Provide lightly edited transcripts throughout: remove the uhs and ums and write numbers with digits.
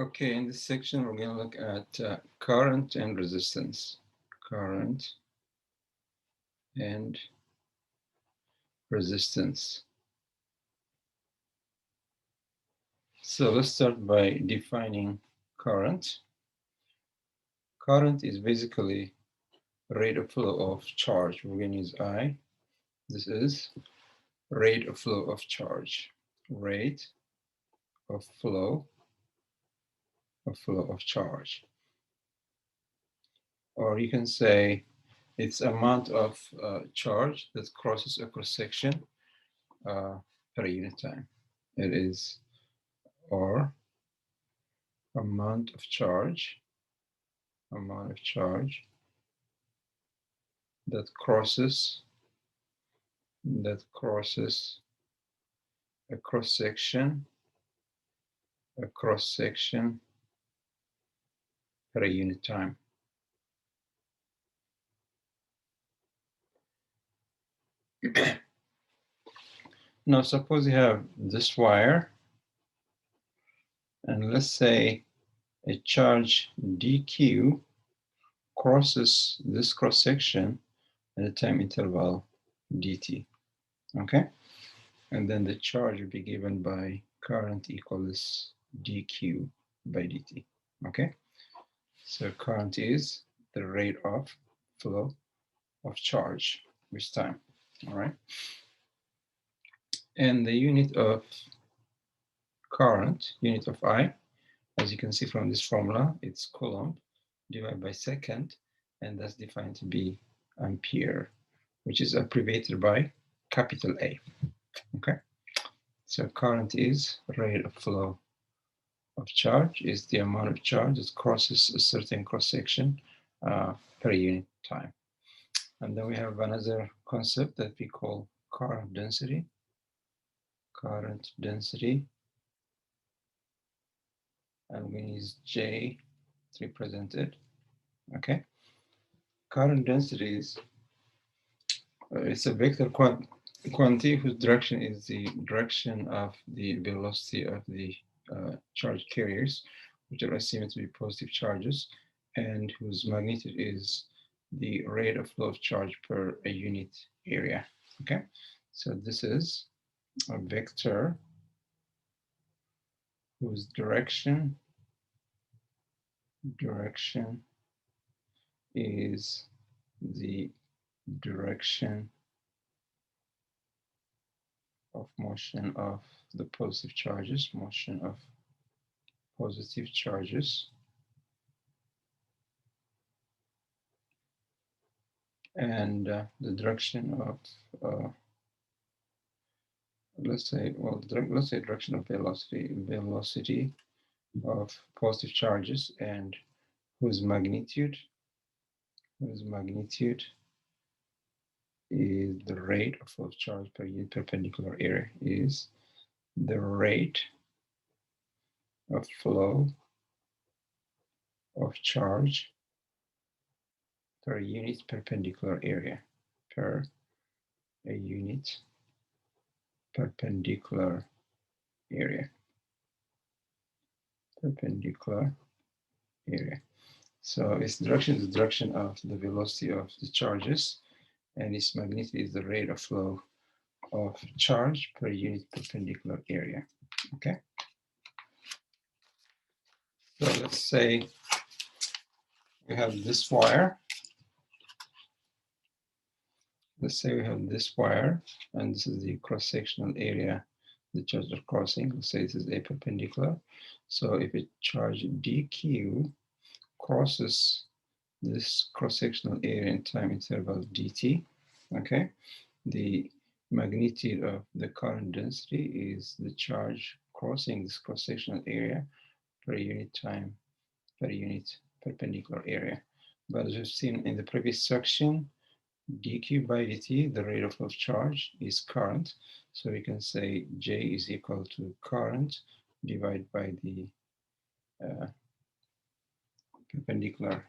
Okay, in this section, we're going to look at current and resistance. Current and resistance. So let's start by defining current. Current is basically rate of flow of charge. We're going to use I. This is rate of flow of charge. Rate of flow of charge. Or you can say it's amount of charge that crosses a cross-section per unit time. It is, or amount of charge that crosses a cross-section per unit time. Now suppose you have this wire, and let's say a charge dq crosses this cross-section at a time interval dt. Okay, and then the charge will be given by current equals dq by dt. Okay, so current is the rate of flow of charge with time. All right, and the unit of current, unit of I, as you can see from this formula, it's coulomb divided by second, and that's defined to be ampere, which is abbreviated by capital A. Okay, so current is rate of flow of charge, is the amount of charge that crosses a certain cross-section per unit time. And then we have another concept that we call current density. Current density, and we use J to represent it. Okay, current density is it's a vector quantity whose direction is the direction of the velocity of the charge carriers, which are assumed to be positive charges, and whose magnitude is the rate of flow of charge per a unit area. Okay, so this is a vector whose direction is the direction of motion of the positive charges, and the direction of let's say direction of velocity of positive charges, and whose magnitude is the rate of flow of charge per unit perpendicular area, is the rate of flow of charge per unit perpendicular area, per a unit perpendicular area. So its direction is the direction of the velocity of the charges, and its magnitude is the rate of flow of charge per unit perpendicular area. Okay, so let's say we have this wire. And this is the cross-sectional area the charges are crossing. Let's say this is a perpendicular. So if a charge dq crosses this cross-sectional area in time interval dt, okay, the magnitude of the current density is the charge crossing this cross-sectional area per unit time, per unit perpendicular area. But as we've seen in the previous section, dq by dt, the rate of flow of charge, is current. So we can say J is equal to current divided by the perpendicular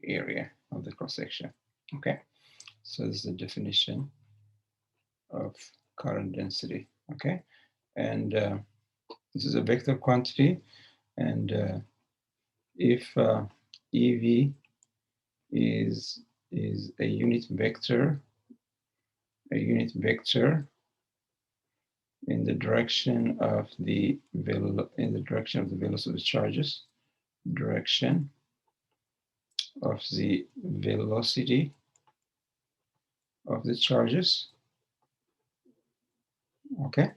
area of the cross-section. Okay, so this is the definition of current density. Okay, and this is a vector quantity, And if EV is a unit vector in the direction of the velocity of charges, direction of the velocity of the charges. Okay.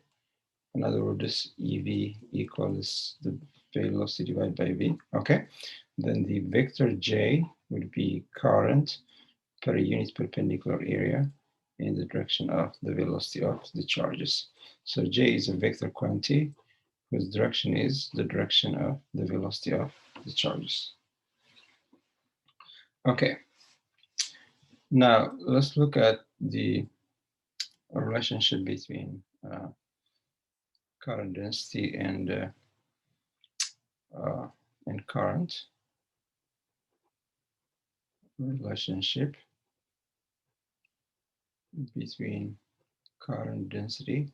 In other words, this EV equals the velocity divided by V. Okay. Then the vector J would be current per unit perpendicular area in the direction of the velocity of the charges. So J is a vector quantity whose direction is the direction of the velocity of the charges. Okay. Now let's look at the relationship between current density and current relationship between current density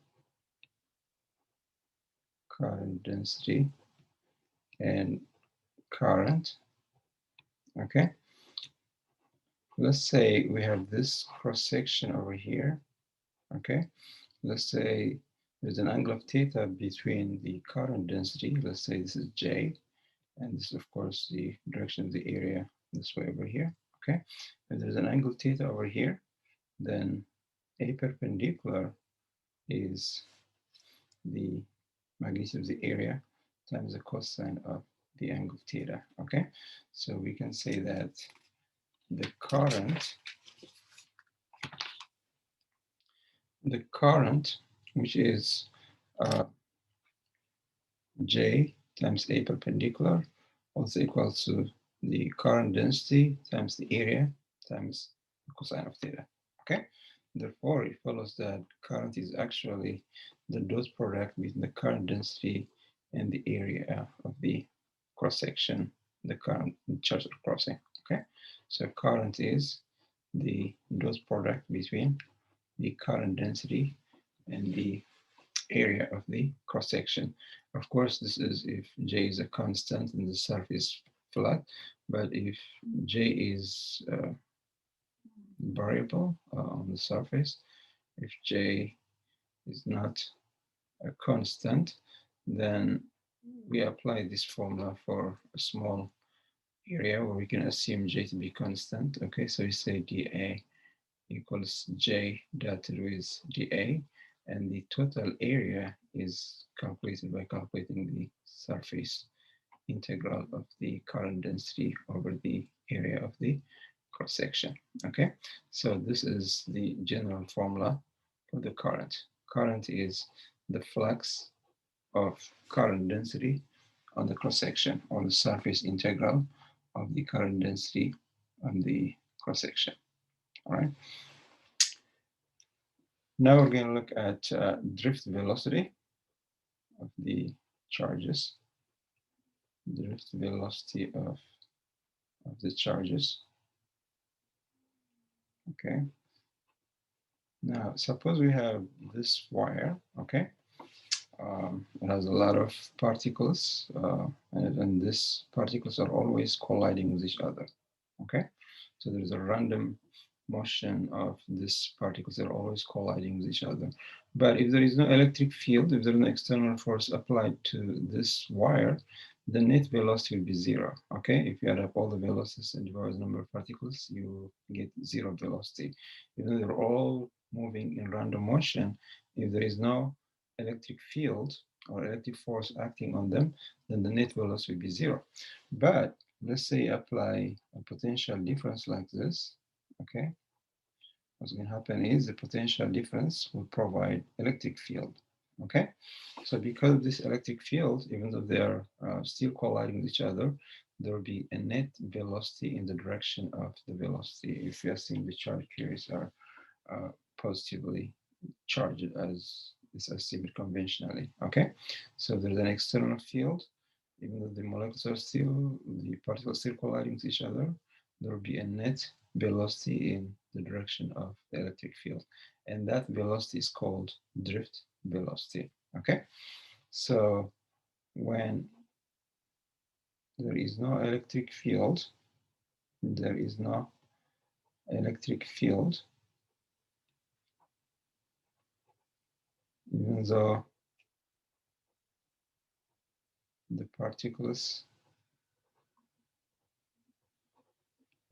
and current. Okay, let's say we have this cross section over here. Okay, let's say there's an angle of theta between the current density. Let's say this is J, and this is of course the direction of the area this way over here. Okay, if there's an angle theta over here, then A perpendicular is the magnitude of the area times the cosine of the angle theta. Okay, so we can say that the current, which is J times A perpendicular, also equals to the current density times the area times the cosine of theta. Okay, therefore it follows that current is actually the dot product between the current density and the area of the cross section, the current charge of crossing. Okay, so current is the dot product between the current density and the area of the cross section. Of course, this is if J is a constant and the surface flat, but if J is variable on the surface, if J is not a constant, then we apply this formula for a small area where we can assume J to be constant. Okay, so we say dA equals J dotted with dA, and the total area is calculated by calculating the surface integral of the current density over the area of the cross section. Okay, so this is the general formula for the current. Current is the flux of current density on the cross section, or the surface integral of the current density on the cross section. All right. Now we're going to look at drift velocity of the charges. Drift velocity of the charges. Okay. Now suppose we have this wire. Okay. It has a lot of particles, and these particles are always colliding with each other. Okay. So there's a random motion of these particles. They're always colliding with each other. But if there is no electric field, if there's no external force applied to this wire, the net velocity will be zero. Okay, if you add up all the velocities and divide the number of particles, you get zero velocity. Even though they're all moving in random motion, if there is no electric field or electric force acting on them, then the net velocity will be zero. But let's say apply a potential difference like this. Okay, what's going to happen is the potential difference will provide electric field. Okay, so because of this electric field, even though they are still colliding with each other, there will be a net velocity in the direction of the velocity if you assume the charge carriers are positively charged as is assumed conventionally. Okay, so there's an external field. Even though the molecules are still, the particles still colliding with each other, there will be a net velocity in the direction of the electric field. And that velocity is called drift velocity. Okay, so when there is no electric field. There is no electric field, even though the particles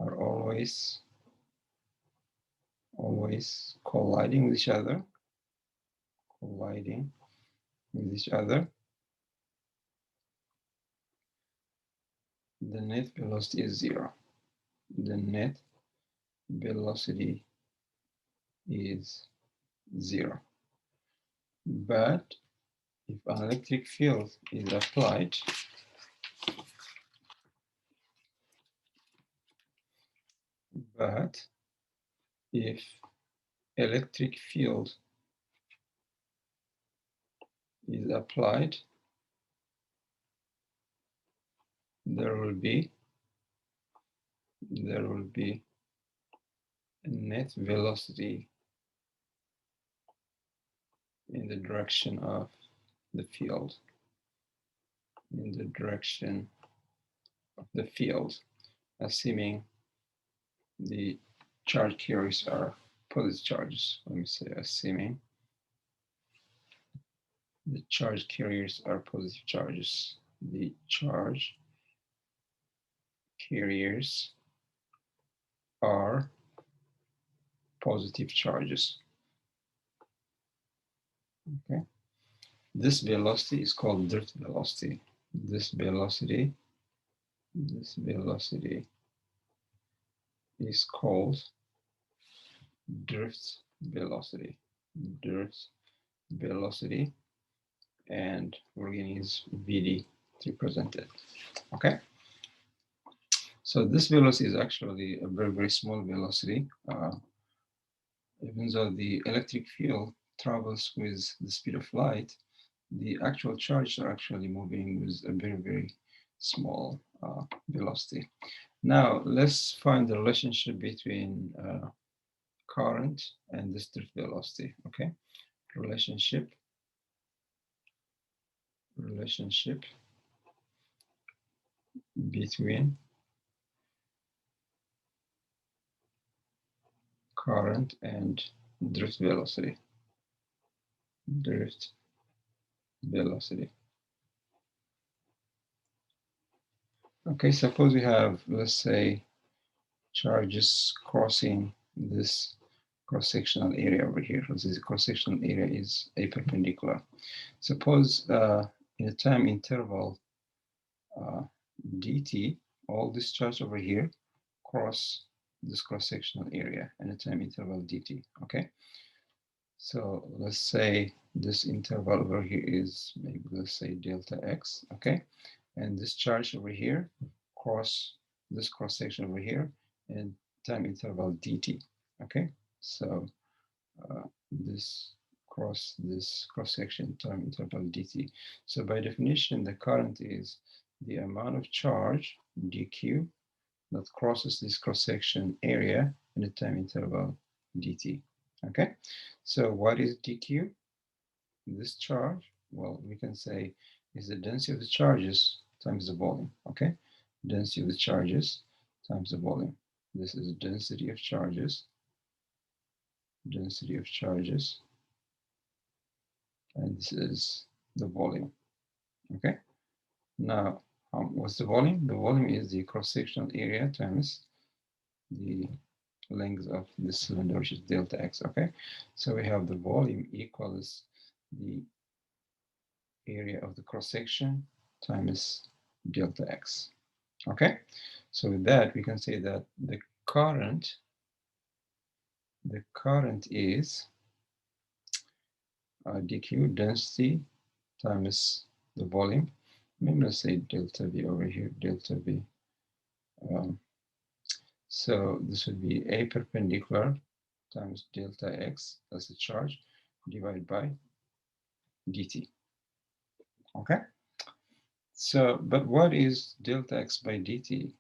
are always colliding with each other, the net velocity is zero. The net velocity is zero. But if an electric field is applied, if electric field is applied, there will be a net velocity in the direction of the field, assuming the charge carriers are positive charges. Let me say assuming the charge carriers are positive charges. The charge carriers are positive charges. Okay. This velocity is called drift velocity. This velocity is called drift velocity. And we're going to use Vd to present it. Okay. So this velocity is actually a very, very small velocity. Even though the electric field travels with the speed of light, the actual charges are actually moving with a very, very small velocity. Now, let's find the relationship between current and this drift velocity, okay? Relationship between current and drift velocity. Okay, suppose we have, let's say, charges crossing this cross-sectional area over here. This cross-sectional area is aperpendicular. Suppose in a time interval dt, all this charge over here cross this cross-sectional area in a time interval dt, okay? So let's say this interval over here is maybe, let's say, delta x, okay? And this charge over here cross this cross-section over here in time interval dt, okay? So this cross-section time interval dt. So by definition, the current is the amount of charge dq that crosses this cross-section area in a time interval dt. Okay, so what is dq? This charge, well, we can say is the density of the charges times the volume. Okay, density of the charges times the volume. This is density of charges, and this is the volume. Okay, now what's the volume? The volume is the cross-sectional area times the length of the cylinder, which is delta x. Okay, so we have the volume equals the area of the cross-section times delta x. Okay, so with that we can say that the current is dq, density times the volume. Maybe let's say delta v over here, delta v. So this would be aperpendicular times delta x, that's the charge, divided by dt. Okay, so but what is delta x by dt?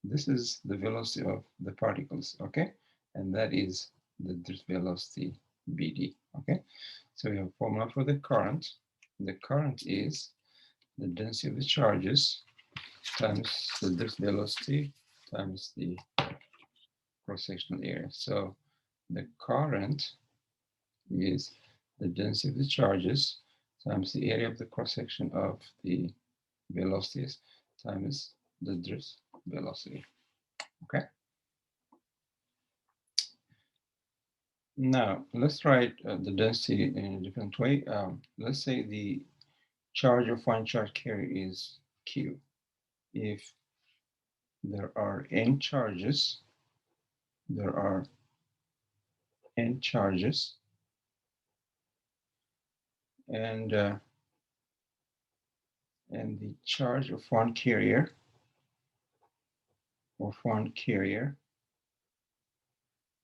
This is the velocity of the particles, okay, and that is the drift velocity Vd. Okay, so we have a formula for the current. The current is the density of the charges times the drift velocity times the cross-sectional area. So the current is the density of the charges times the area of the cross-section of the velocities times the drift velocity. Okay. Now let's write the density in a different way. Let's say the charge of one charge carrier is Q. If there are n charges, and the charge of one carrier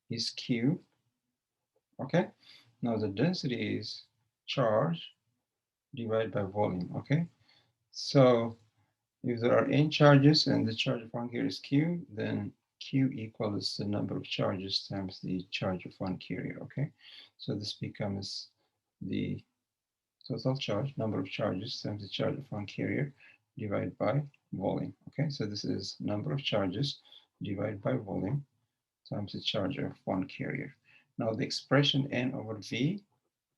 is Q. Okay. Now the density is charge divided by volume. Okay. So if there are n charges and the charge of one carrier is Q, then Q equals the number of charges times the charge of one carrier. Okay. So this becomes the total charge, number of charges times the charge of one carrier divided by volume. Okay, so this is number of charges divided by volume times the charge of one carrier. Now the expression N over V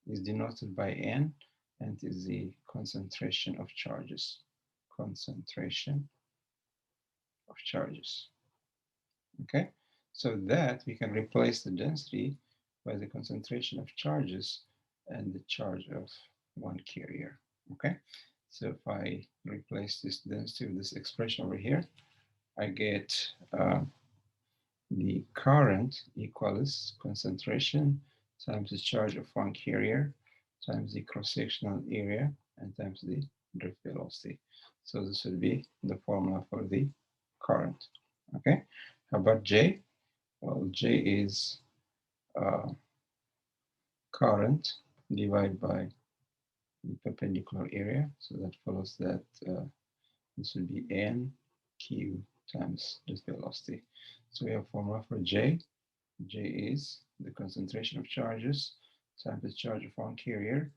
is denoted by N and is the concentration of charges. Concentration of charges. Okay, so that we can replace the density by the concentration of charges and the charge of one carrier. Okay, so if I replace this density with this expression over here, I get the current equals concentration times the charge of one carrier times the cross-sectional area and times the drift velocity. So this would be the formula for the current. Okay, how about J? Well, J is current divided by the perpendicular area. So that follows that this will be N Q times drift velocity. So we have formula for J. J is the concentration of charges times the charge of one carrier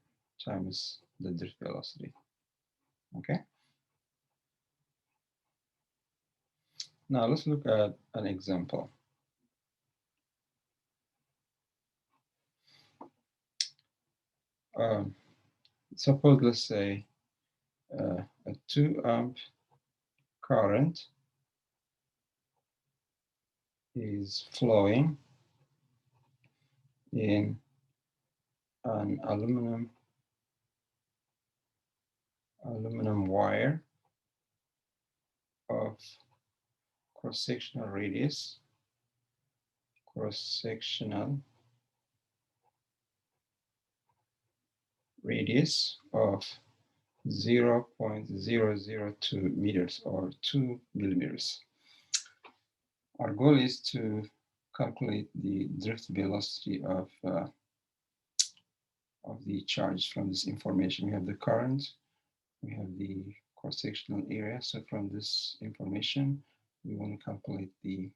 times the drift velocity. Okay. Now let's look at an example. Suppose, let's say, a 2 amp current is flowing in an aluminum wire of cross-sectional radius of 0.002 meters or 2 millimeters. Our goal is to calculate the drift velocity of the charge from this information. We have the current, we have the cross-sectional area. So from this information, we want to calculate the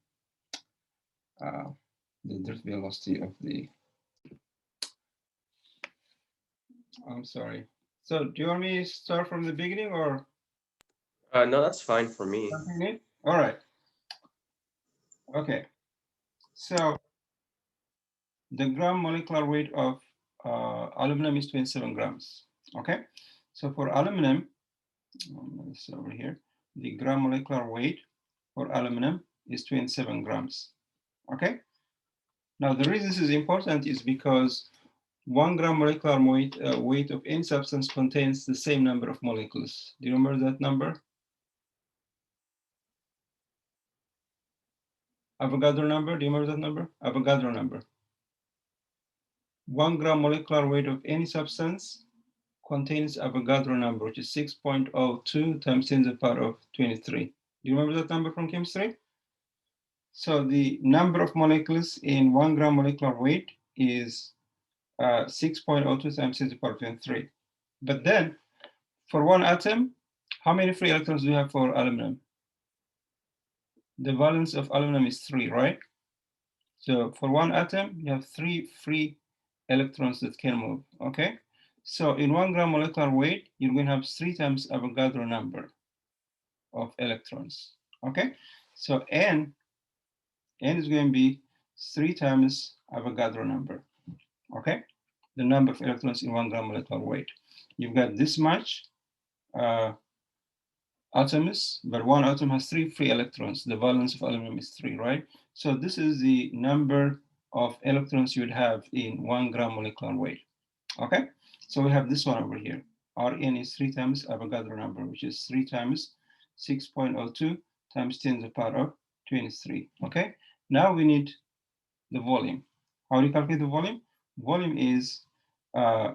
drift velocity of the. I'm sorry. So do you want me to start from the beginning or? No, that's fine for me. All right. Okay. So the gram molecular weight of aluminum is 27 grams. Okay. So for aluminum, this over here, the gram molecular weight for aluminum is 27 grams. Okay. Now the reason this is important is because 1 gram molecular weight of any substance contains the same number of molecules. Do you remember that number? Avogadro number, do you remember that number? Avogadro number. 1 gram molecular weight of any substance contains Avogadro number, which is 6.02 times 10 to the power of 23. Do you remember that number from chemistry? So the number of molecules in 1 gram molecular weight is 6.02 times 10 to the power of 23. But then for one atom, how many free electrons do you have for aluminum? The valence of aluminum is 3, right? So for one atom, you have 3 free electrons that can move, okay? So in 1 gram molecular weight, you're going to have 3 times Avogadro number. of electrons. Okay, so N is going to be 3 times Avogadro number. Okay, the number of electrons in 1 gram molecular weight. You've got this much atoms, but one atom has 3 free electrons. The valence of aluminum is 3, right? So this is the number of electrons you would have in 1 gram molecular weight. Okay, so we have this one over here. Rn is 3 times Avogadro number, which is 3 times 6.02 times 10 to the power of 23. Okay, now we need the volume. How do you calculate the volume? Volume is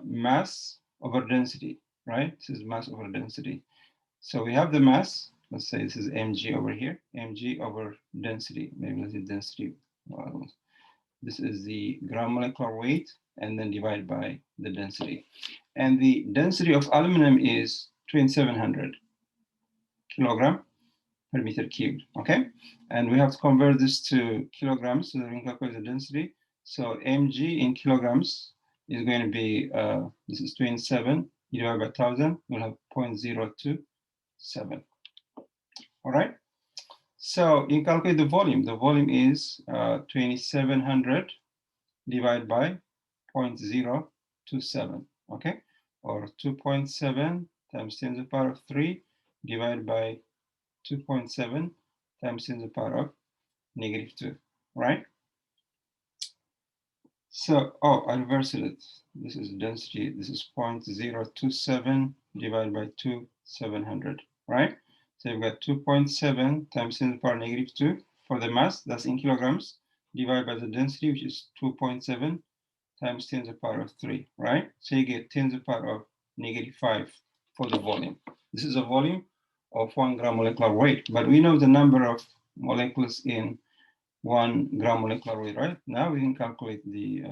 mass over density, right? This is mass over density. So we have the mass. Let's say this is mg over here, mg over density. Maybe let's say density. This is the gram molecular weight, and then divided by the density. And the density of aluminum is 2700 kilogram per meter cubed, okay? And we have to convert this to kilograms so that we can calculate the density. So mg in kilograms is going to be, this is 27 divided by 1000, we'll have 0.027. All right, so you calculate the volume. The volume is 2700 divided by 0.027, okay? Or 2.7 times 10 to the power of 3 divided by 2.7 times 10 to the power of -2, right? So, oh, I reversed it. This is density. This is 0.027 divided by 2700, right? So you've got 2.7 times 10 to the power -2 for the mass, that's in kilograms, divided by the density, which is 2.7 times 10 to the power of 3, right? So you get 10 to the power of -5 for the volume. This is a volume of 1 gram molecular weight, but we know the number of molecules in 1 gram molecular weight, right? Now we can calculate the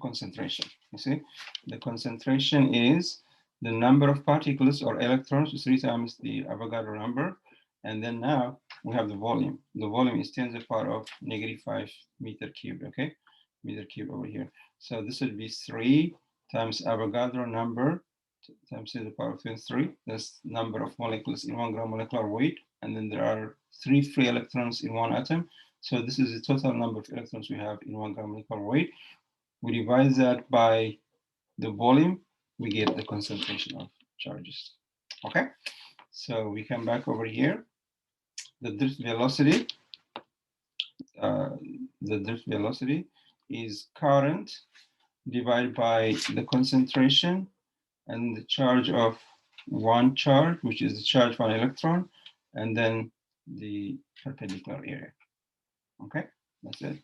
concentration. You see, the concentration is the number of particles or electrons, 3 times the Avogadro number. And then now we have the volume. The volume is 10 to the power of -5 meter cubed, okay? Meter cubed over here. So this would be 3 times Avogadro number times 10 to the power of 23. That's number of molecules in 1 gram molecular weight. And then there are 3 free electrons in one atom. So this is the total number of electrons we have in 1 gram molecular weight. We divide that by the volume, we get the concentration of charges. Okay, so we come back over here. The drift velocity, is current divided by the concentration and the charge of one charge, which is the charge for an electron, and then the perpendicular area. Okay, that's it.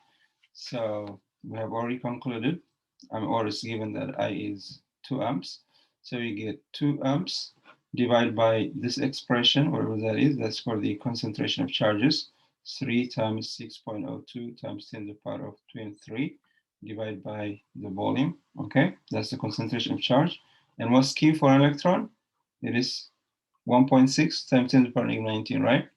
So we have already concluded, or it's given that I is 2 amps. So you get 2 amps divided by this expression, whatever that is, that's for the concentration of charges, 3 times 6.02 times 10 to the power of 23 divided by the volume, okay? That's the concentration of charge. And what's Q for an electron? It is 1.6 times 10 to the power of -19, right?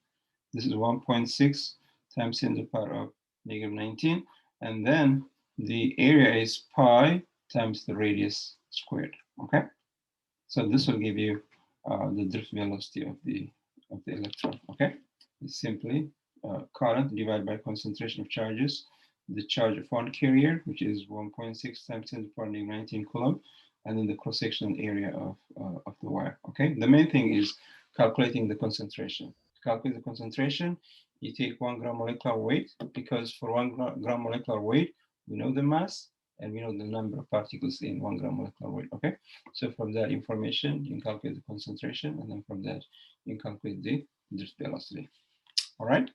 This is 1.6 times 10 to the power of -19. And then the area is pi times the radius squared, okay? So this will give you the drift velocity of the electron, okay? It's simply current divided by concentration of charges, the charge of one carrier, which is 1.6 times 10 to the power of -19 coulomb, and then the cross-sectional area of the wire, okay? The main thing is calculating the concentration. To calculate the concentration, you take 1 gram molecular weight, because for 1 gram molecular weight, we know the mass, and we know the number of particles in 1 gram molecular weight, okay? So from that information, you can calculate the concentration, and then from that, you can calculate the drift velocity, all right?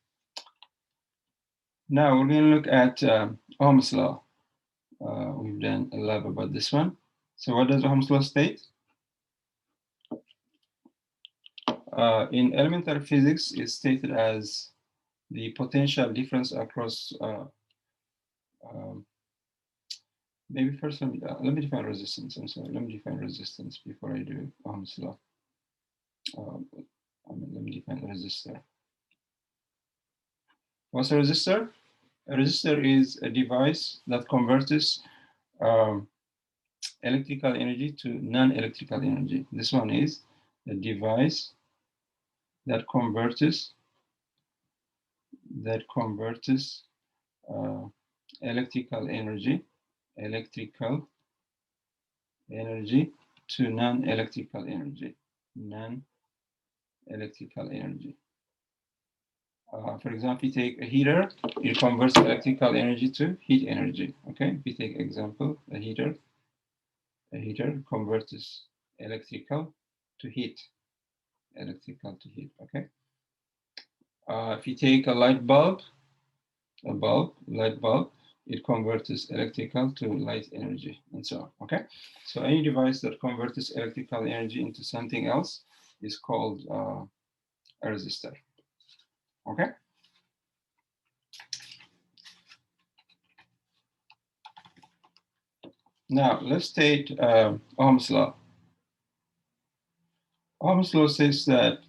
Now we're gonna look at Ohm's law. We've done a lab about this one. So what does Ohm's law state? In elementary physics, it's stated as the potential difference across maybe first let me define resistance. I'm sorry, let me define resistance before I do Ohm's law. Let me define a resistor. What's a resistor? A resistor is a device that converts electrical energy to non-electrical energy. This one is a device that converts electrical energy to non-electrical energy. For example, if you take a heater, it converts electrical energy to heat energy. Okay, if you take example, a heater converts electrical to heat. Okay. If you take a light bulb, it converts electrical to light energy, and so on. Okay, so any device that converts electrical energy into something else is called a resistor. Okay. Now let's state Ohm's law. Ohm's law says that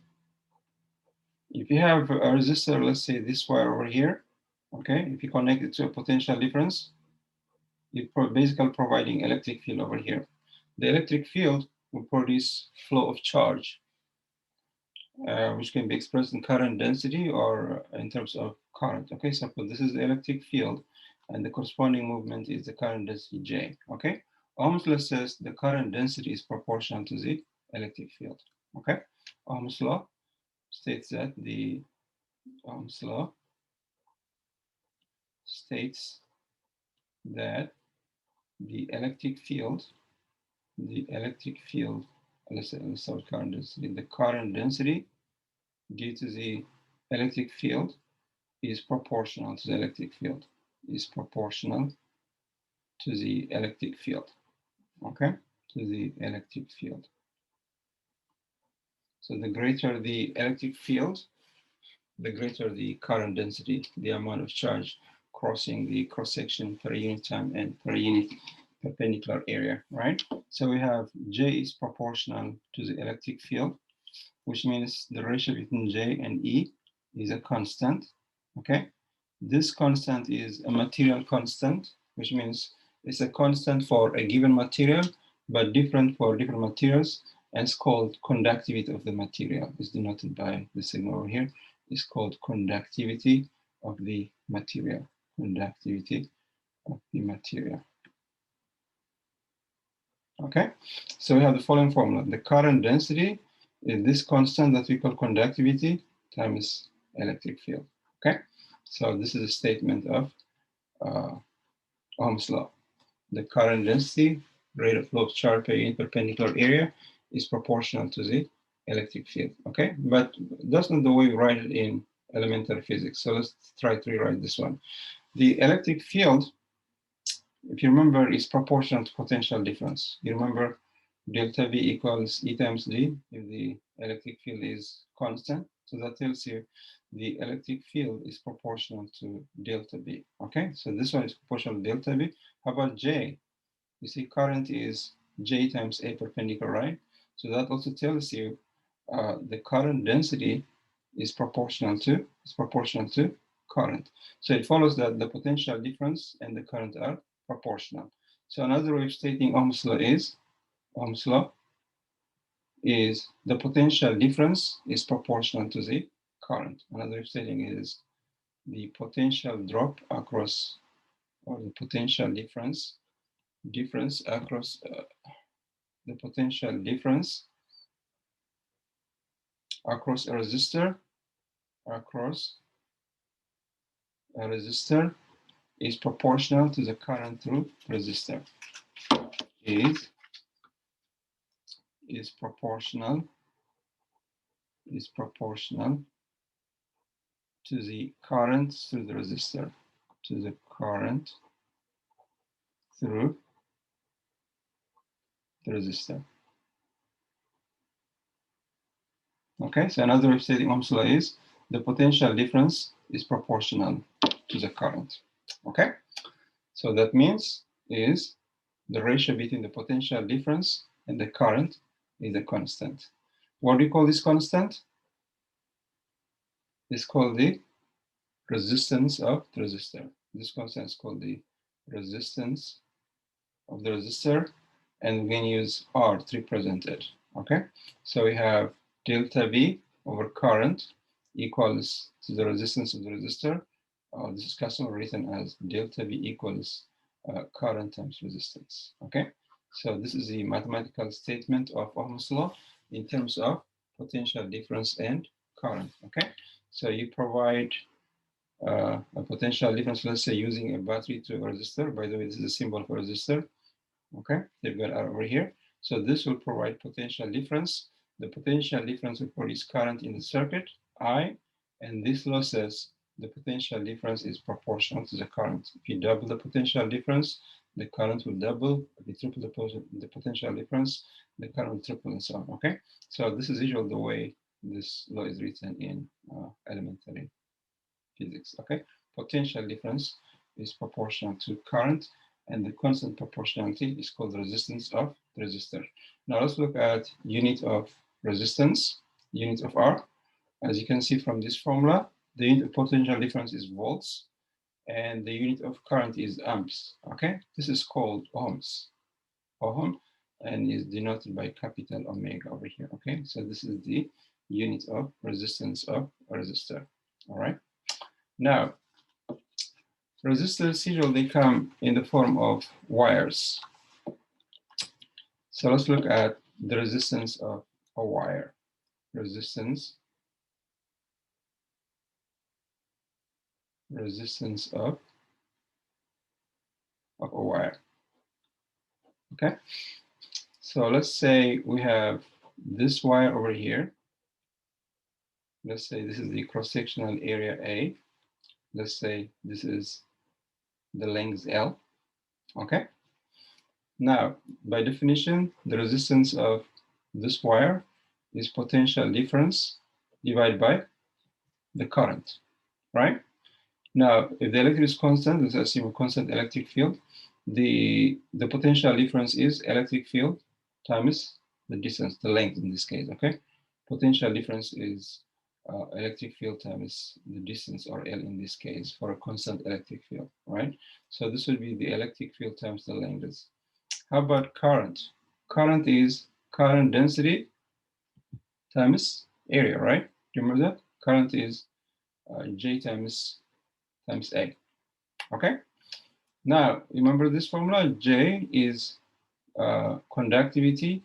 if you have a resistor, let's say this wire over here, okay, if you connect it to a potential difference, you're basically providing electric field over here. The electric field will produce flow of charge, which can be expressed in current density or in terms of current. Okay, so this is the electric field, and the corresponding movement is the current density J. Okay, Ohm's law says the current density is proportional to the electric field. Okay, Ohm's law states that Ohm's law states that the electric field, let's start current density. The current density due to the electric field is proportional to the electric field. Okay, to the electric field. So the greater the electric field, the greater the current density, the amount of charge crossing the cross-section per unit time and per unit perpendicular area, right? So we have J is proportional to the electric field, which means the ratio between J and E is a constant, okay? This constant is a material constant, which means it's a constant for a given material, but different for different materials, and it's called conductivity of the material. It's denoted by the signal over here. It's called conductivity of the material. Okay, so we have the following formula. The current density is this constant that we call conductivity times electric field. Okay, so this is a statement of Ohm's law. The current density, rate of flow of charge per unit perpendicular area, is proportional to the electric field. Okay, but that's not the way we write it in elementary physics. So let's try to rewrite this one. The electric field, if you remember, is proportional to potential difference. You remember delta V equals E times D if the electric field is constant. So that tells you the electric field is proportional to delta V. Okay, so this one is proportional to delta V. How about J? You see current is J times A perpendicular, right? So that also tells you the current density is proportional to current. So it follows that the potential difference and the current are proportional. So another way of stating Ohm's law is the potential difference is proportional to the current. Another way of stating is the potential drop across, or the potential difference across the potential difference across a resistor is proportional to the current through resistor. Is proportional to the current through the resistor, Okay, so another way of stating Ohm's law is the potential difference is proportional to the current. Okay, so that means is the ratio between the potential difference and the current is a constant. What do you call this constant? It's called the resistance of the resistor. This constant is called the resistance of the resistor, and we can use R to represent it. Okay, so we have delta V over current equals to the resistance of the resistor. This is customly written as delta V equals current times resistance. Okay, so this is the mathematical statement of Ohm's law in terms of potential difference and current. Okay, so you provide a potential difference, let's say using a battery to a resistor. By the way, this is a symbol for resistor. Okay, they've got over here. So this will provide potential difference. The potential difference will produce current in the circuit, I, and this law says the potential difference is proportional to the current. If you double the potential difference, the current will double. If you triple the potential difference, the current will triple, and so on. Okay, so this is usually the way this law is written in elementary physics. Okay, potential difference is proportional to current, and the constant proportionality is called the resistance of the resistor. Now let's look at unit of resistance, unit of R. As you can see from this formula, the unit of potential difference is volts, and the unit of current is amps. Okay, this is called ohms, ohm, and is denoted by capital omega over here. Okay, so this is the unit of resistance of a resistor. All right. Now, resistors usually come in the form of wires. So let's look at the resistance of a wire. Resistance of a wire. Okay. So let's say we have this wire over here. Let's say this is the cross-sectional area A. Let's say this is the length L. Okay. Now, by definition, the resistance of this wire is potential difference divided by the current, right? Now, if the electric is constant, let's assume a constant electric field, the potential difference is electric field times the distance, the length in this case, okay? Potential difference is electric field times the distance, or L in this case, for a constant electric field, right? So this would be the electric field times the length. How about current? Current is current density times area, right? Do you remember that? Current is J times A. Okay. Now remember this formula. J is conductivity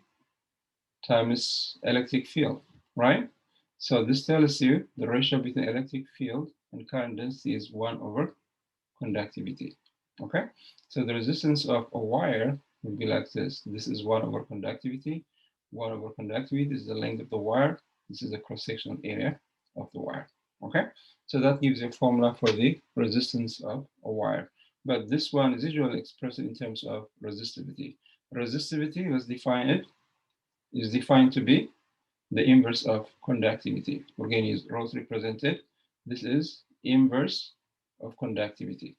times electric field, right? So this tells you the ratio between electric field and current density is 1 over conductivity. Okay. So the resistance of a wire will be like this. This is 1 over conductivity. 1 over conductivity is the length of the wire. This is the cross-sectional area of the wire. Okay. So that gives you a formula for the resistance of a wire. But this one is usually expressed in terms of resistivity. Resistivity, let's define it, is defined to be the inverse of conductivity. Again, is rho represented. This is inverse of conductivity.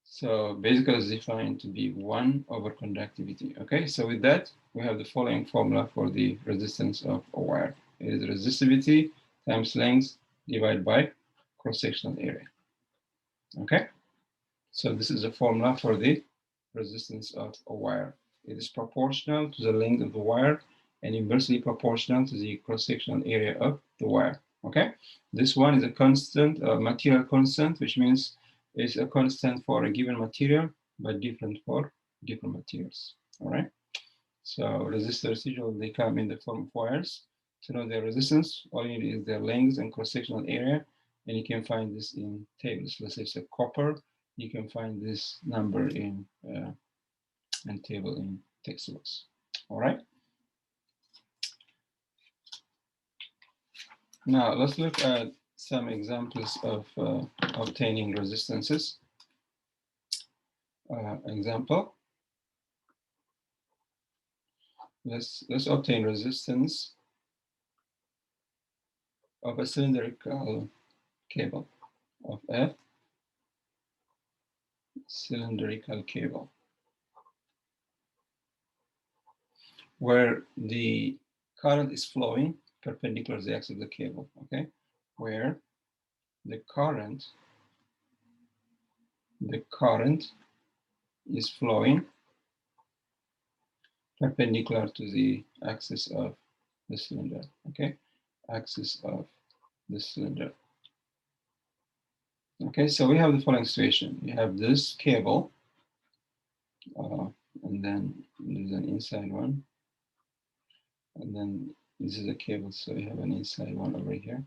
So basically it's defined to be 1 over conductivity. Okay, so with that, we have the following formula for the resistance of a wire. It is resistivity times length divided by cross-sectional area. Okay, so this is the formula for the resistance of a wire. It is proportional to the length of the wire and inversely proportional to the cross-sectional area of the wire. Okay, this one is a constant, material constant, which means it's a constant for a given material, but different for different materials. All right. So resistors usually they come in the form of wires. To know their resistance, all you need is their length and cross-sectional area, and you can find this in tables. Let's say it's a copper, you can find this number in table in textbooks. All right. Now let's look at some examples of obtaining resistances. Example. Let's obtain resistance of a cylindrical cable, of a cylindrical cable, where the current is flowing perpendicular to the axis of the cable. Okay, where the current is flowing perpendicular to the axis of the cylinder, okay? Axis of the cylinder. Okay, so we have the following situation. You have this cable, and then there's an inside one, and then this is a cable, so you have an inside one over here.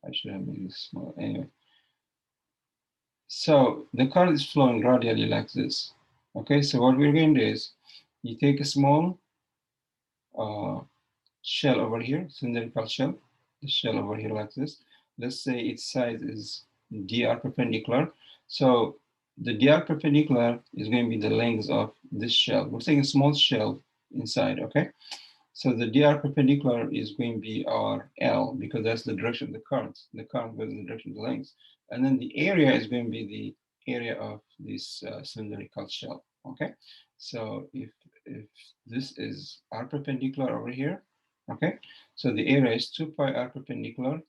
I should have made this small. Anyway, so the current is flowing radially like this. Okay, so what we're going to do is you take a small shell over here, cylindrical shell, the shell over here like this. Let's say its size is dr perpendicular. So the dr perpendicular is going to be the length of this shell. We're taking a small shell inside, okay? So the dr perpendicular is going to be our L because that's the direction of the current. The current goes in the direction of the length. And then the area is going to be the area of this cylindrical shell, okay? So if this is R perpendicular over here, okay? So the area is 2 pi R perpendicular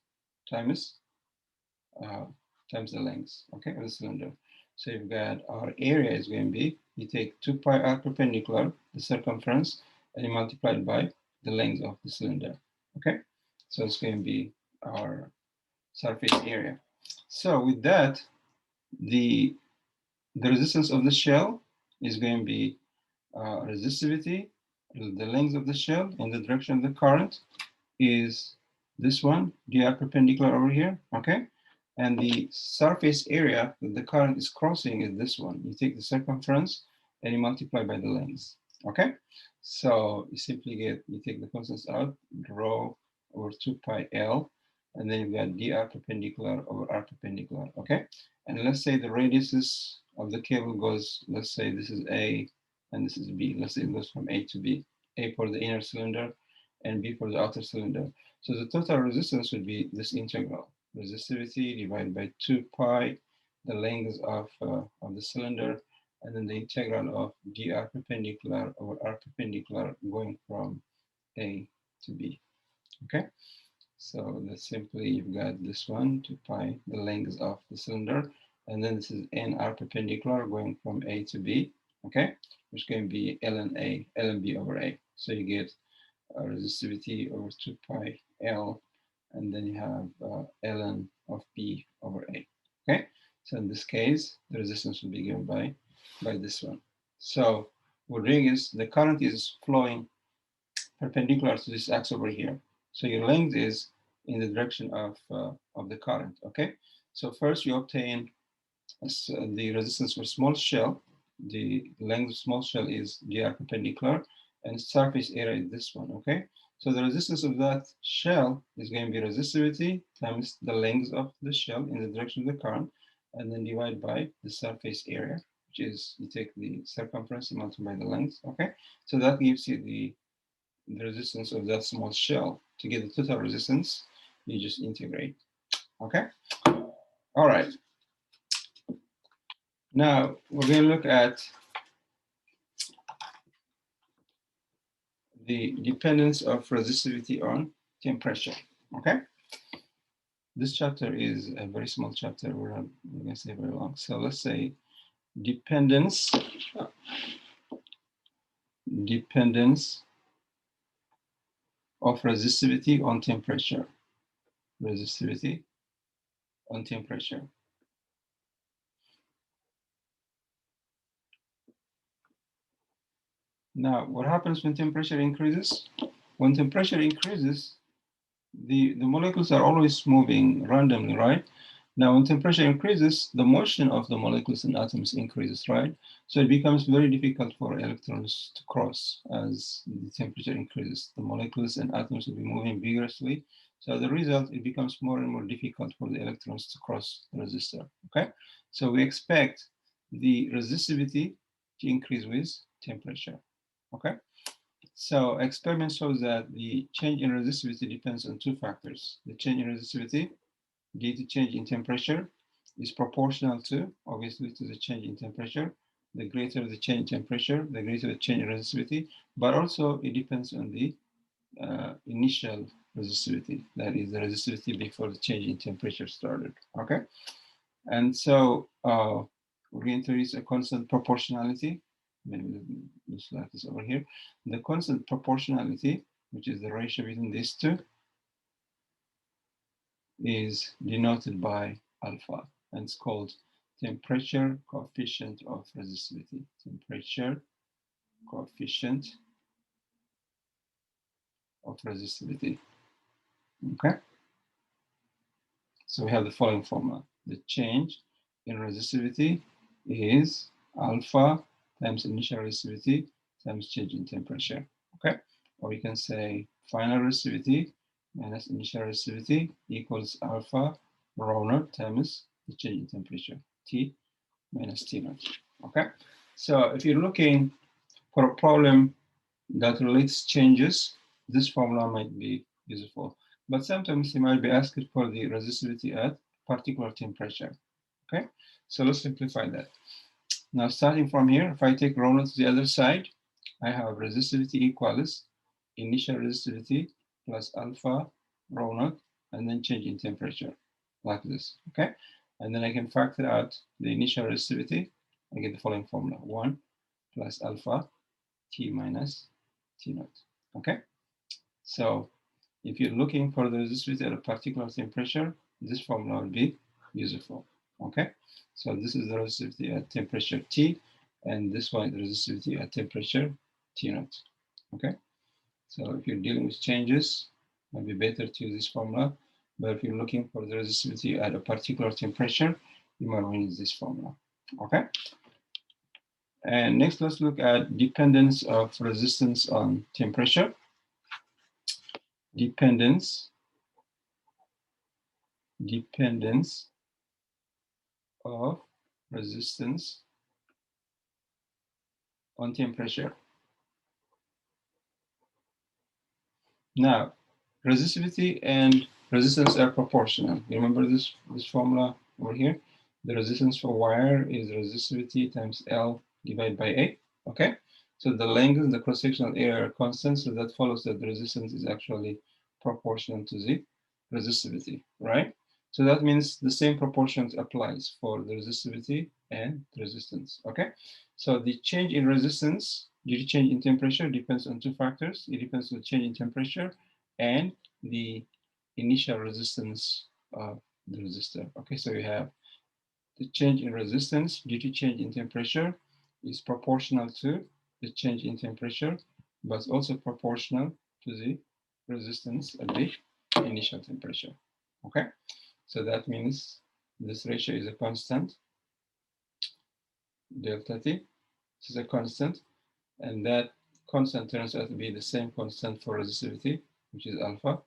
times the length, okay, of the cylinder. So you've got our area is going to be, you take 2 pi R perpendicular, the circumference, and you multiply it by the length of the cylinder, okay? So it's going to be our surface area. So with that, the resistance of the shell is going to be resistivity, the length of the shell in the direction of the current is this one, dr perpendicular over here, okay? And the surface area that the current is crossing is this one. You take the circumference and you multiply by the length, okay? So you simply get, you take the constants out, rho over 2 pi L, and then you've got dr perpendicular over r perpendicular, okay? And let's say the radiuses of the cable goes, let's say this is A and this is B. Let's say it goes from A to B. A for the inner cylinder and B for the outer cylinder. So the total resistance would be this integral. Resistivity divided by 2 pi, the length of the cylinder, and then the integral of dr perpendicular over r perpendicular going from A to B, okay? So that's simply, you've got this one, 2 pi, the length of the cylinder, and then this is nr perpendicular going from A to B, okay? Which can be ln B over A. So you get resistivity over 2 pi L, and then you have ln of B over A, okay? So in this case, the resistance will be given by this one. So what we're doing is the current is flowing perpendicular to this axis over here. So your length is in the direction of the current, okay? So first you obtain the resistance for small shell. The length of small shell is dr perpendicular, and surface area is this one, okay? So the resistance of that shell is going to be resistivity times the length of the shell in the direction of the current, and then divide by the surface area, which is, you take the circumference, you multiply by the length, okay? So that gives you the resistance of that small shell. To get the total resistance, you just integrate, okay? All right. Now we're going to look at the dependence of resistivity on temperature, okay? This chapter is a very small chapter. We're not going to say very long. So let's say dependence of resistivity on temperature. Resistivity on temperature. Now, what happens when temperature increases? When temperature increases, the molecules are always moving randomly, right? Now, when temperature increases, the motion of the molecules and atoms increases, right? So it becomes very difficult for electrons to cross as the temperature increases. The molecules and atoms will be moving vigorously. So the result, it becomes more and more difficult for the electrons to cross the resistor, okay? So we expect the resistivity to increase with temperature, okay? So experiment shows that the change in resistivity depends on two factors. The change in resistivity due to change in temperature is proportional to, obviously, to the change in temperature. The greater the change in temperature, the greater the change in resistivity, but also it depends on the initial resistivity, that is the resistivity before the change in temperature started, okay? And so we're going to use a constant proportionality. maybe this like this over here. The constant proportionality, which is the ratio between these two, is denoted by alpha, and it's called temperature coefficient of resistivity. Temperature coefficient of resistivity. Okay. So we have the following formula. The change in resistivity is alpha times initial resistivity times change in temperature. Okay. Or we can say final resistivity minus initial resistivity equals alpha rho naught times the change in temperature, T minus T naught. Okay. So if you're looking for a problem that relates changes, this formula might be useful. But sometimes you might be asked for the resistivity at particular temperature. Okay, so let's simplify that. Now, starting from here, if I take rho naught to the other side, I have resistivity equals initial resistivity plus alpha rho naught, and then change in temperature, like this. Okay, and then I can factor out the initial resistivity. I get the following formula: 1 plus alpha T minus T naught. Okay, so if you're looking for the resistivity at a particular temperature, this formula will be useful. Okay, so this is the resistivity at temperature T, and this one is the resistivity at temperature T naught. Okay, so if you're dealing with changes, it might be better to use this formula. But if you're looking for the resistivity at a particular temperature, you might want to use this formula. Okay. And next, let's look at dependence of resistance on temperature. Dependence of resistance on temperature. Now, resistivity and resistance are proportional. You remember this formula over here? The resistance for wire is resistivity times L divided by A. Okay, so the length and the cross-sectional area are constant, so that follows that the resistance is actually proportional to the resistivity, right? So that means the same proportions applies for the resistivity and the resistance. Okay, so the change in resistance due to change in temperature depends on two factors. It depends on the change in temperature and the initial resistance of the resistor. Okay, so you have the change in resistance due to change in temperature is proportional to the change in temperature, but also proportional to the resistance at the initial temperature. Okay, so that means this ratio is a constant, delta T. This is a constant, and that constant turns out to be the same constant for resistivity, which is alpha,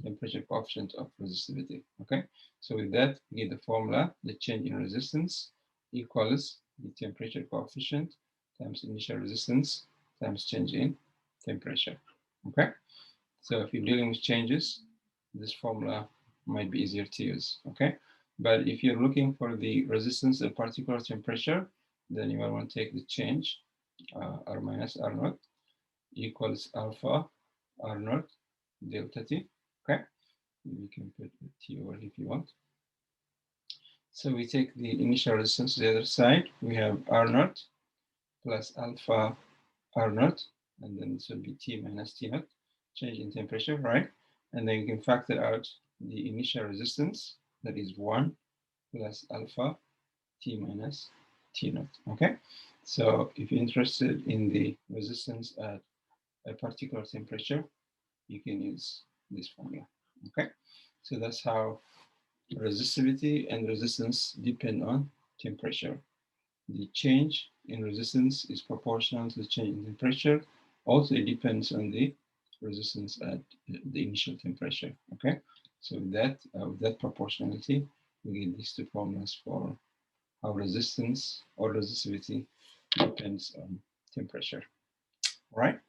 temperature coefficient of resistivity. Okay, so with that, we get the formula: the change in resistance equals the temperature coefficient times initial resistance times change in temperature. Okay, so if you're dealing with changes, this formula might be easier to use. Okay, but if you're looking for the resistance at a particular temperature, then you might want to take the change R minus R naught equals alpha R naught delta T. Okay, you can put the T over if you want. So we take the initial resistance to the other side. We have R naught plus alpha R naught, and then this will be T minus T naught, change in temperature, right? And then you can factor out the initial resistance, that is 1 plus alpha T minus T naught. Okay, so if you're interested in the resistance at a particular temperature, you can use this formula. Okay, so that's how resistivity and resistance depend on temperature. The change in resistance is proportional to the change in temperature. Also, it depends on the resistance at the initial temperature. Okay, so with that proportionality, we get these two formulas for how resistance or resistivity depends on temperature. All right.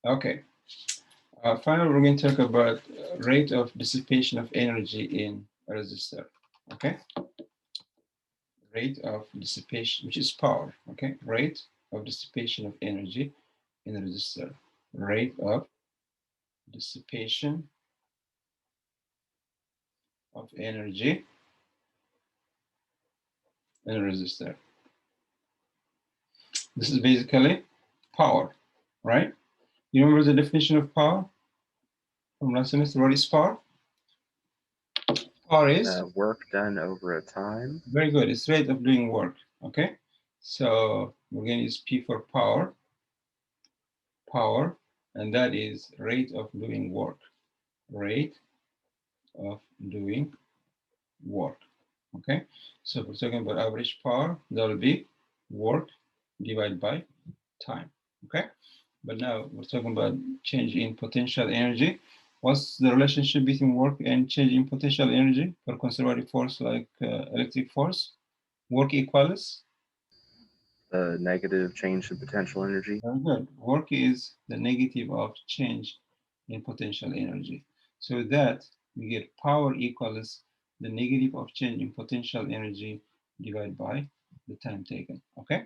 Okay. Finally, we're going to talk about rate of dissipation of energy in a resistor. Okay, rate of dissipation, which is power. Okay, rate of dissipation of energy in a resistor. Rate of dissipation of energy in a resistor. This is basically power, right? You remember the definition of power from last semester? What is power? Power is Work done over a time. very good. It's rate of doing work. Okay, so we're going to use P for power, and that is rate of doing work. Rate of doing work. Okay, so if we're talking about average power, that will be work divided by time. Okay, but now we're talking about change in potential energy. What's the relationship between work and change in potential energy for conservative force like electric force? Work equals? The negative change in potential energy. Very good. Work is the negative of change in potential energy. So with that, we get power equals the negative of change in potential energy divided by the time taken. Okay?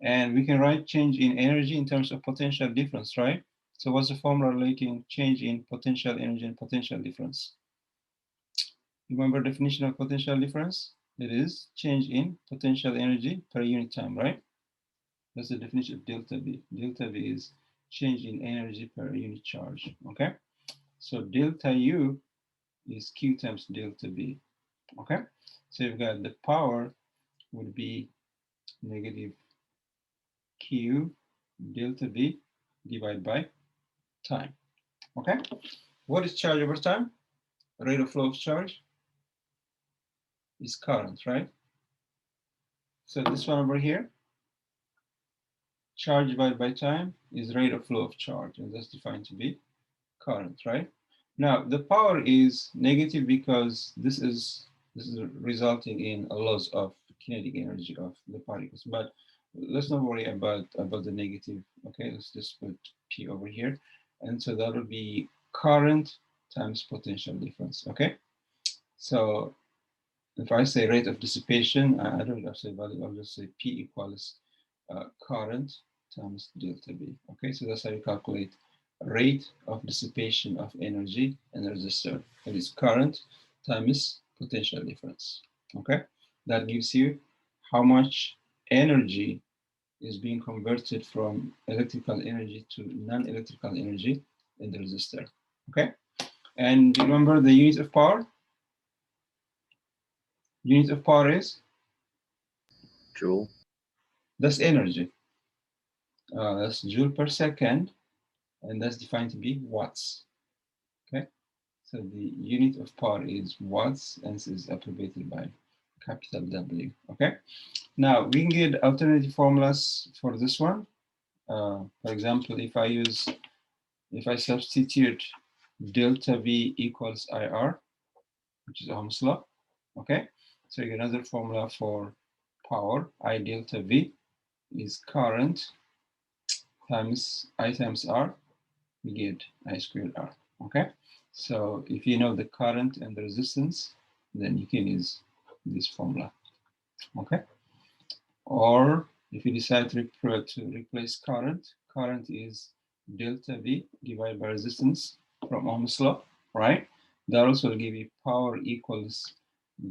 And we can write change in energy in terms of potential difference, right? So what's the formula relating change in potential energy and potential difference? Remember definition of potential difference? It is change in potential energy per unit time, right? That's the definition of delta V. Delta V is change in energy per unit charge, okay? So delta U is Q times delta V, okay? So you've got the power would be negative Q delta V divided by time, okay? What is charge over time? Rate of flow of charge is current, right? So this one over here, charge divided by time is rate of flow of charge, and that's defined to be current, right? Now the power is negative because this is resulting in a loss of kinetic energy of the particles. But let's not worry about the negative. Okay, let's just put P over here, and so that will be current times potential difference. Okay, so if I say rate of dissipation, I don't have to say value. I'll just say P equals current times delta V. Okay, so that's how you calculate rate of dissipation of energy in a resistor. It is current times potential difference. Okay, that gives you how much energy is being converted from electrical energy to non-electrical energy in the resistor. Okay, and remember the unit of power? Unit of power is? Joule. That's energy. That's joule per second, and that's defined to be watts. Okay, so the unit of power is watts, and this is abbreviated by capital W. Okay, now we can get alternative formulas for this one. For example, if I substitute delta V equals IR, which is Ohm's law. Okay, so you get another formula for power. I delta V is current times I times R. We get I squared R. Okay, so if you know the current and the resistance, then you can use this formula. Okay, or if you decide to replace current, current is delta V divided by resistance from Ohm's law, right? That also will give you power equals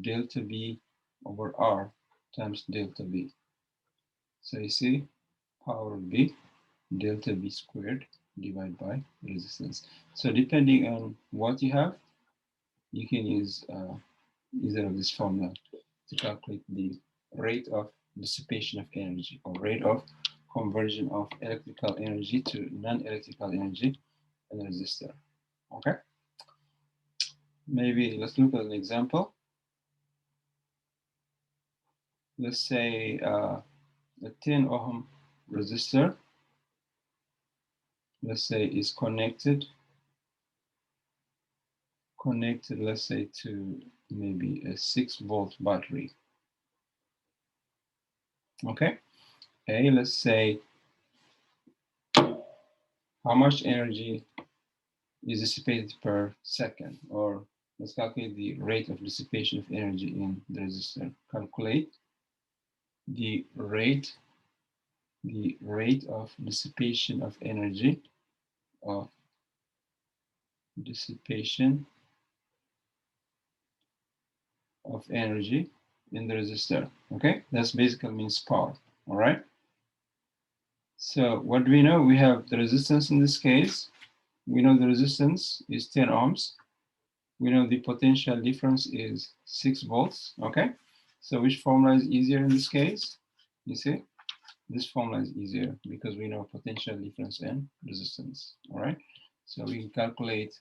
delta V over R times delta V. So you see, power will be delta V squared divided by resistance. So depending on what you have, you can use either of this formula to calculate the rate of dissipation of energy or rate of conversion of electrical energy to non-electrical energy in a resistor. Okay, maybe let's look at an example. Let's say a 10 ohm resistor, let's say, is connected, let's say, to maybe a 6-volt battery. Okay, let's say how much energy is dissipated per second, or let's calculate the rate of dissipation of energy in the resistor. Calculate the rate of dissipation of energy of in the resistor. Okay, that's basically means power. All right. So what do we know? We have the resistance in this case. We know the resistance is 10 ohms. We know the potential difference is 6 volts, okay? So which formula is easier in this case? You see, this formula is easier because we know potential difference and resistance, all right? So we can calculate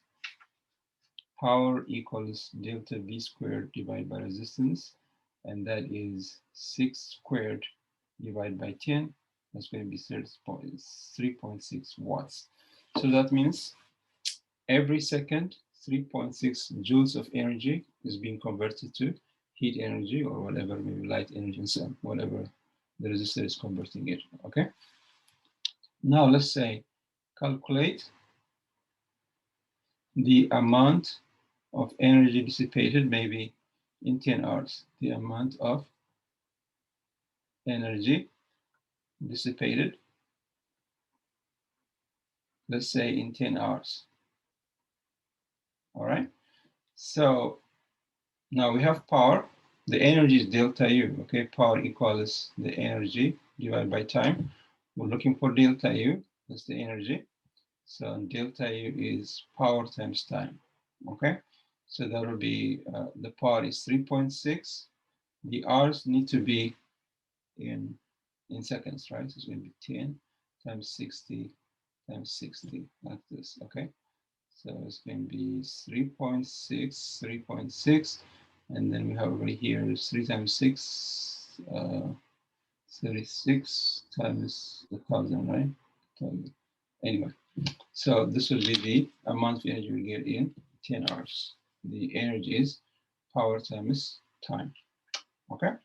power equals delta V squared divided by resistance, and that is 6 squared divided by 10. That's going to be 3.6 watts. So that means every second, 3.6 joules of energy is being converted to heat energy or whatever, maybe light energy and so on, whatever the resistor is converting it, okay? Now let's say calculate the amount of energy dissipated, maybe in 10 hours, the amount of energy dissipated, let's say in 10 hours, all right? So now we have power. The energy is delta U, okay? Power equals the energy divided by time. We're looking for delta U, that's the energy. So delta U is power times time, okay? So that will be, the power is 3.6. The hours need to be in seconds, right? So it's going to be 10 times 60 times 60, like this, okay? So it's going to be 3.6, and then we have over here is 3 times 6, 36 times 1,000, right? 1,000. Anyway, so this will be the amount of energy we get in 10 hours. The energy is power times time, okay?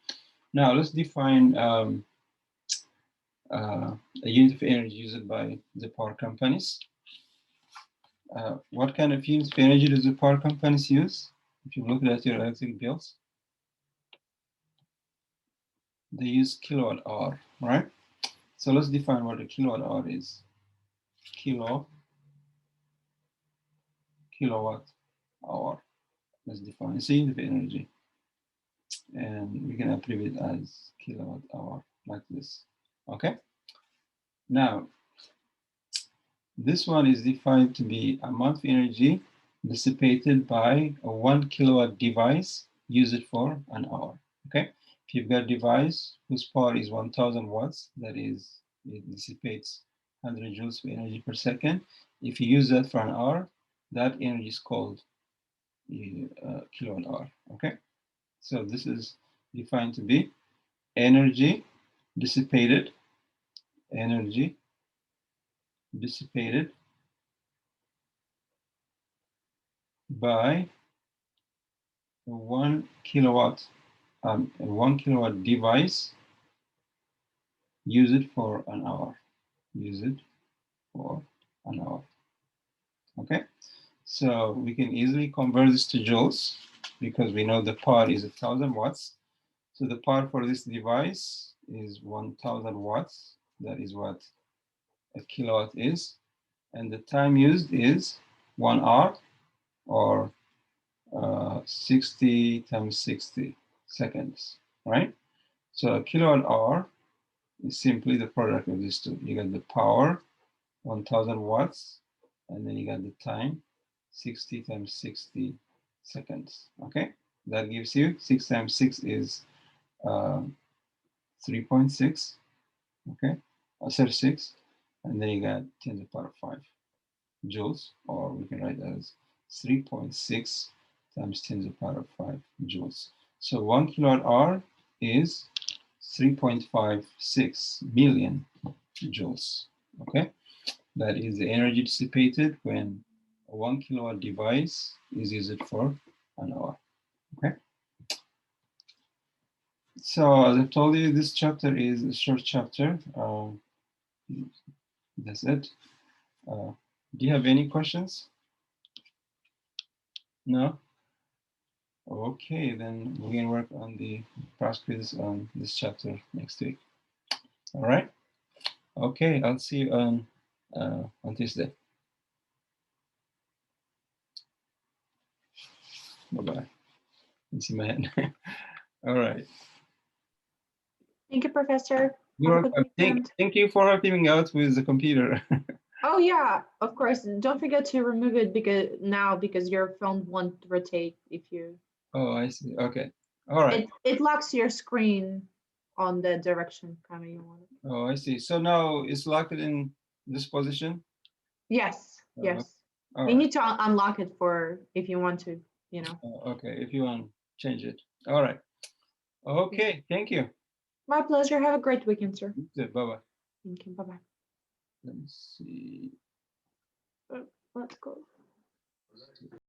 Now let's define a unit of energy used by the power companies. What kind of units of energy do the power companies use? If you look at your electric bills, they use kilowatt hour, right? So let's define what a kilowatt hour is. Kilowatt hour. Let's define it's a unit of energy, and we can abbreviate it as kilowatt hour like this. Okay. Now, this one is defined to be amount of energy dissipated by a 1 kilowatt device used for an hour. Okay. If you've got a device whose power is 1,000 watts, that is, it dissipates 100 joules of energy per second. If you use that for an hour, that energy is called kilowatt hour. Okay. So this is defined to be energy dissipated by a 1 kilowatt device used for an hour. Okay, so we can easily convert this to joules because we know the power is 1,000 watts. So the power for this device is 1,000 watts. That is what a kilowatt is. And the time used is 1 hour, or 60 times 60 seconds, right? So a kilowatt hour is simply the product of these two. You got the power, 1,000 watts, and then you got the time, 60 times 60 seconds, okay? That gives you 6 times 6 is 3.6, okay? 36, and then you got 10 to the power 5 joules, or we can write that as 3.6 times 10 to the power 5 joules. So 1 kilowatt hour is 3.56 million joules, okay? That is the energy dissipated when a 1 kilowatt device is used for an hour, okay? So as I told you, this chapter is a short chapter. That's it. Do you have any questions? No? Okay, then we're gonna work on the past quiz on this chapter next week. All right? Okay, I'll see you on Tuesday. Bye-bye. You see my hand? All right. Thank you, Professor. You're Have a good welcome. weekend. Thank you for helping me out with the computer. Oh yeah, of course. And don't forget to remove it because your phone won't rotate if you. Oh, I see. Okay. All right. It locks your screen on the direction kind of you want it. Oh, I see. So now it's locked in this position. Yes, Uh, yes. All You right. need to unlock it for if you want to, you know. Okay. If you want to change it. All right. Okay. Thank you. My pleasure. Have a great weekend, sir. Bye bye. Thank you. Bye bye. Let me see. Let's go.